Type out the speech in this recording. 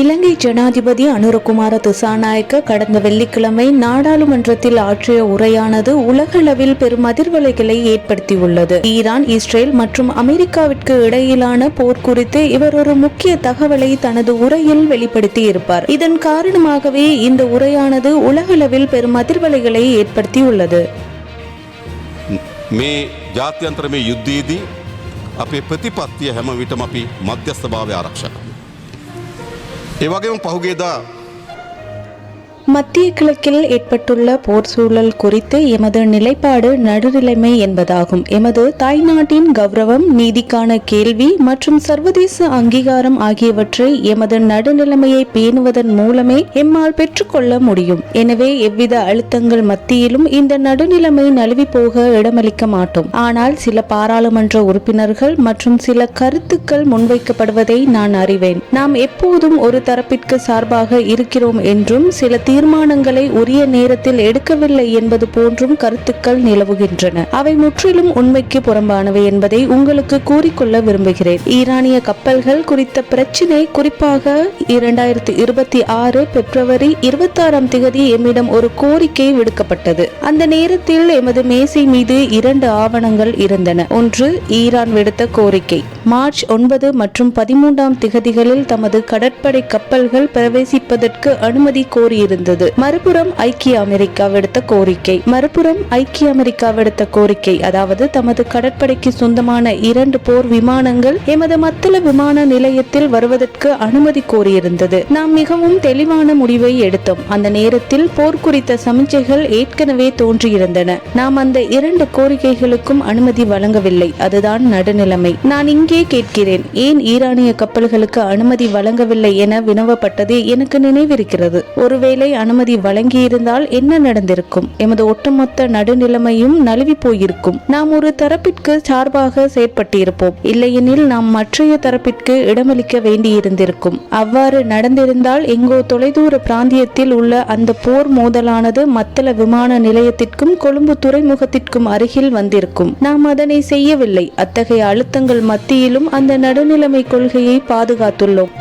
இலங்கை ஜனாதிபதி அனுரகுமார திசாநாயக்க கடந்த வெள்ளிக்கிழமை நாடாளுமன்றத்தில் ஆற்றிய உரையானது உலகளவில் பெரும் அதிர்வலைகளை ஏற்படுத்தியுள்ளது. ஈரான், இஸ்ரேல் மற்றும் அமெரிக்காவிற்கு இடையிலான போர் குறித்து இவர் ஒரு முக்கிய தகவலை தனது உரையில் வெளிப்படுத்தி இருப்பார். இதன் காரணமாகவே இந்த உரையானது உலகளவில் பெரும் அதிர்வலைகளை ஏற்படுத்தியுள்ளது. මේ ජාත්‍යන්තර මේ යුද්ධයේදී අපේ ප්‍රතිපත්තිය හැම විටම අපි මධ්‍යස්ථභාවය ආරක්ෂා කරනවා. ඒ වගේම පහුගියදා மத்திய கிழக்கில் ஏற்பட்டுள்ள போர் சூழல் குறித்து எமது நிலைப்பாடு நடுநிலைமை என்பதாகும். எமது தாய்நாட்டின் கௌரவம், நீதிக்கான கேள்வி மற்றும் சர்வதேச அங்கீகாரம் ஆகியவற்றை எமது நடுநிலைமையை பேணுவதன் மூலமே எம்மால் பெற்றுக்கொள்ள முடியும். எனவே எவ்வித அழுத்தங்கள் மத்தியிலும் இந்த நடுநிலைமை நழுவி போக இடமளிக்க மாட்டோம். ஆனால் சில பாராளுமன்ற உறுப்பினர்கள் மற்றும் சில கருத்துக்கள் முன்வைக்கப்படுவதை நான் அறிவேன். நாம் எப்போதும் ஒரு தரப்பிற்கு சார்பாக இருக்கிறோம் என்றும் சில தீர்மானங்களை உரிய நேரத்தில் எடுக்கவில்லை என்பது போன்றும் கருத்துக்கள் நிலவுகின்றன. அவை முற்றிலும் உண்மைக்கு புறம்பானவை என்பதை உங்களுக்கு கூறிக்கொள்ள விரும்புகிறேன். ஈரானிய கப்பல்கள் குறித்த பிரச்சினை குறிப்பாக 2026 பிப்ரவரி 26 எம்மிடம் ஒரு கோரிக்கை விடுக்கப்பட்டது. அந்த நேரத்தில் எமது மேசை மீது 2 ஆவணங்கள் இருந்தன. ஒன்று, ஈரான் விடுத்த கோரிக்கை மார்ச் 9 மற்றும் 13 தமது கடற்படை கப்பல்கள் பிரவேசிப்பதற்கு அனுமதி கோரியிருந்தது. மறுபுறம் ஐக்கிய அமெரிக்கா விடுத்த கோரிக்கை அதாவது தமது கடற்படைக்கு சொந்தமான 2 போர் விமானங்கள் எமது மத்தள விமான நிலையத்தில் வருவதற்கு அனுமதி கோரியிருந்தது. நாம் மிகவும் தெளிவான முடிவை எடுத்தோம். அந்த நேரத்தில் போர் குறித்த சமிஞ்சைகள் ஏற்கனவே தோன்றியிருந்தன. நாம் அந்த 2 கோரிக்கைகளுக்கும் அனுமதி வழங்கவில்லை. அதுதான் நடுநிலைமை. நான் இங்கே கேட்கிறேன், ஏன் ஈரானிய கப்பல்களுக்கு அனுமதி வழங்கவில்லை என வினவப்பட்டது எனக்கு நினைவிருக்கிறது. ஒருவேளை அனுமதி வழங்கியிருந்தால் என்ன நடந்திருக்கும்? எமது ஒட்டுமொத்த நடுநிலைமையும் நழுவி போயிருக்கும். நாம் ஒரு தரப்பிற்கு சார்பாக செயற்பட்டிருப்போம். இல்லையெனில் நாம் மற்றைய தரப்பிற்கு இடமளிக்க வேண்டியிருந்திருக்கும். அவ்வாறு நடந்திருந்தால் எங்கோ தொலைதூர பிராந்தியத்தில் உள்ள அந்த போர் மோதலானது மத்தள விமான நிலையத்திற்கும் கொழும்பு துறைமுகத்திற்கும் அருகில் வந்திருக்கும். நாம் அதனை செய்யவில்லை. அத்தகைய அழுத்தங்கள் மத்தியிலும் அந்த நடுநிலைமை கொள்கையை பாதுகாத்துள்ளோம்.